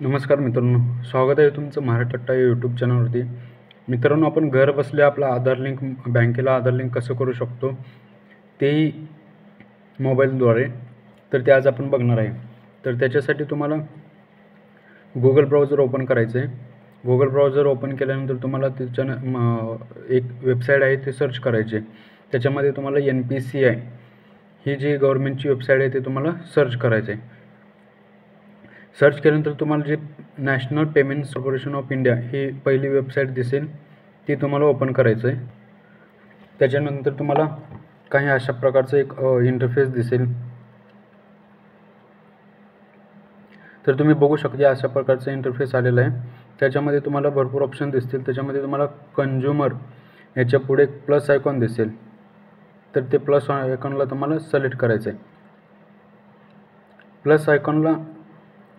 नमस्कार मित्रांनो, स्वागत आहे तुमचं महाराष्ट्र या यूट्यूब चॅनलवरती. मित्रांनो, आपण घर बसल्या आपला आधार लिंक बँकेला आधार लिंक कसं करू शकतो तेही मोबाईलद्वारे, तर ते आज आपण बघणार आहे. तर त्याच्यासाठी तुम्हाला गुगल ब्राउझर ओपन करायचं आहे. गुगल ब्राउझर ओपन केल्यानंतर तुम्हाला एक वेबसाईट आहे ते सर्च करायचे. त्याच्यामध्ये तुम्हाला NPCI ही जी गव्हर्नमेंटची वेबसाईट आहे ते तुम्हाला सर्च करायचं आहे. सर्च केल्यानंतर तुम्हाला जे national payments corporation of India ही पहिली वेबसाईट दिसेल ती तुम्हाला ओपन करायचं आहे. त्याच्यानंतर तुम्हाला काही अशा प्रकारचं एक इंटरफेस दिसेल. तर तुम्ही बघू शकता अशा प्रकारचा इंटरफेस आलेला आहे. त्याच्यामध्ये तुम्हाला भरपूर ऑप्शन दिसतील. त्याच्यामध्ये तुम्हाला कंझ्युमर याच्या पुढे प्लस आयकॉन दिसेल, तर ते प्लस आयकॉनला तुम्हाला सिलेक्ट करायचं आहे. प्लस आयकॉनला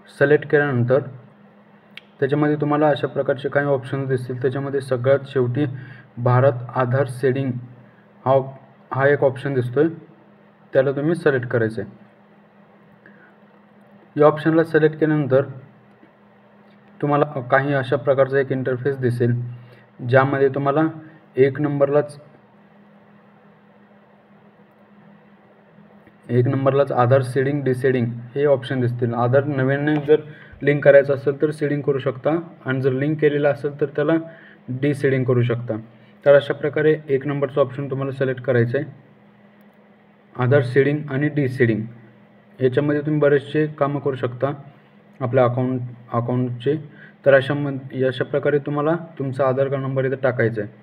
सिलेक्ट केल्यानंतर त्याच्यामध्ये तुम्हाला अशा प्रकारचे काही ऑप्शन्स दिसतील. त्याच्यामध्ये सगळ्यात शेवटी भारत आधार सीडिंग हा एक ऑप्शन दिसतोय, त्याला तुम्ही सिलेक्ट करायचं आहे. या ऑप्शनला सिलेक्ट केल्यानंतर तुम्हाला काही अशा प्रकारचा एक इंटरफेस दिसेल, ज्यामध्ये तुम्हाला एक नंबरलाच आधार सीडिंग डिसीडिंग हे ऑप्शन दिसतील. आधार नव्याने जर लिंक करायचं असेल तर सीडिंग करू शकता, आणि जर लिंक केलेलं असेल तर त्याला डिसीडिंग करू शकता. तर अशा प्रकारे एक नंबरचं ऑप्शन तुम्हाला सिलेक्ट करायचं आहे, आधार सीडिंग आणि डिसीडिंग. याच्यामध्ये तुम्ही बरेचसे कामं करू शकता आपल्या अकाउंटचे. तर अशा प्रकारे तुम्हाला तुमचा आधार कार्ड नंबर इथं टाकायचा आहे.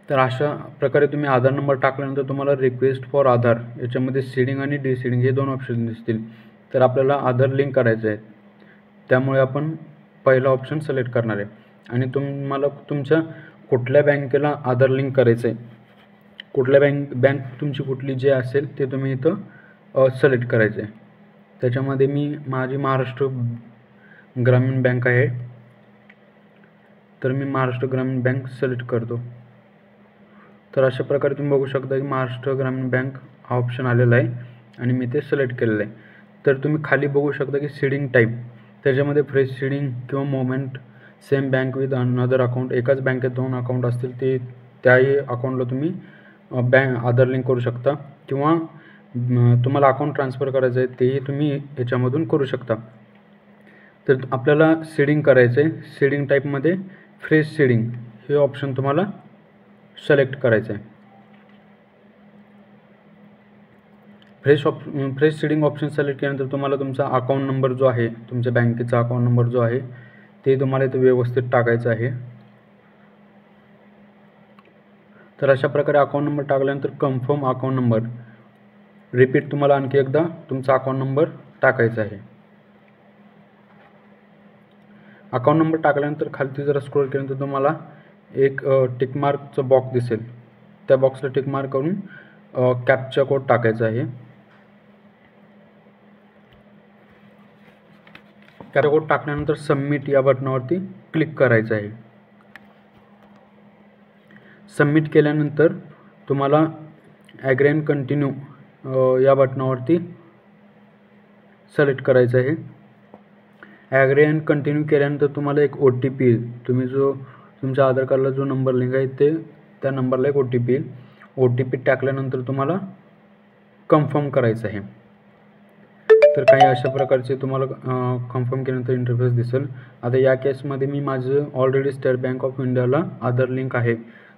तर अशा प्रकारे तुम्ही आधार नंबर टाकल्यानंतर तुम्हाला रिक्वेस्ट फॉर आधार याच्यामध्ये सीडिंग आणि डिसीडिंग हे दोन ऑप्शन दिसतील. तर आपल्याला आधार लिंक करायचं आहे, त्यामुळे आपण पहिला ऑप्शन सिलेक्ट करणार आहे. आणि तुम्हाला तुमच्या कुठल्या बँकेला आधार लिंक करायचं आहे, कुठल्या बँक तुमची कुठली जे असेल ते तुम्ही इथं सिलेक्ट करायचं आहे. त्याच्यामध्ये माझी महाराष्ट्र ग्रामीण बँक आहे, तर मी महाराष्ट्र ग्रामीण बँक सिलेक्ट करतो. तर अशा प्रकारे तुम्ही बघू शकता की महाराष्ट्र ग्रामीण बँक हा ऑप्शन आलेला आहे आणि मी ते सिलेक्ट केलेलं आहे. तर तुम्ही खाली बघू शकता की सीडिंग टाईप, त्याच्यामध्ये फ्रेश सीडिंग किंवा moment same bank with another account, एकाच बँकेत दोन अकाउंट असतील ते त्याही अकाउंटला तुम्ही आधार लिंक करू शकता, किंवा तुम्हाला अकाउंट ट्रान्सफर करायचं आहे तेही तुम्ही याच्यामधून करू शकता. तर आपल्याला सीडिंग करायचं आहे. सीडिंग टाईपमध्ये फ्रेश सीडिंग हे ऑप्शन तुम्हाला सिलेक्ट करायचं आहे. फ्रेश सीडिंग ऑप्शन सिलेक्ट केल्यानंतर तुम्हाला तुमचा अकाउंट नंबर जो आहे, तुमच्या बँकेचा अकाउंट नंबर जो आहे ते तुम्हाला इथे व्यवस्थित टाकायचं आहे. तर अशा प्रकारे अकाउंट नंबर टाकल्यानंतर कन्फर्म अकाउंट नंबर, रिपीट तुम्हाला आणखी एकदा तुमचा अकाउंट नंबर टाकायचा आहे. अकाउंट नंबर टाकल्यानंतर खालती जरा स्क्रोल केल्यानंतर तुम्हाला एक टिकमार्कचं बॉक्स दिसेल, त्या बॉक्सला टिकमार्क करून कॅप्चा कोड टाकायचा आहे. कॅप्चा कोड टाकल्यानंतर सबमिट या बटनावरती क्लिक करायचं आहे. सबमिट केल्यानंतर तुम्हाला ॲग्री अँड कंटिन्यू या बटनावरती सिलेक्ट करायचं आहे. ॲग्री अँड कंटिन्यू केल्यानंतर तुम्हाला एक OTP येईल. तुम्ही जो तुमच्या आधार कार्डला जो नंबर लिंक आहे त्या नंबरला एक OTP येईल. OTP टाकल्यानंतर तुम्हाला कन्फर्म करायचं आहे. तर काही अशा प्रकारचे तुम्हाला कन्फर्म केल्यानंतर इंटरफेस दिसेल. आता या केसमध्ये माझं ऑलरेडी स्टेट बँक ऑफ इंडियाला आधार लिंक आहे,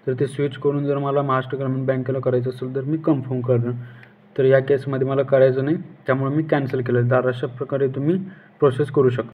तर ते स्विच करून जर मला महाराष्ट्र ग्रामीण बँकेला करायचं असेल तर मी कन्फर्म करणार. तर या केसमध्ये मला करायचं नाही, त्यामुळे मी कॅन्सल केलं. तर अशा प्रकारे तुम्ही प्रोसेस करू शकता.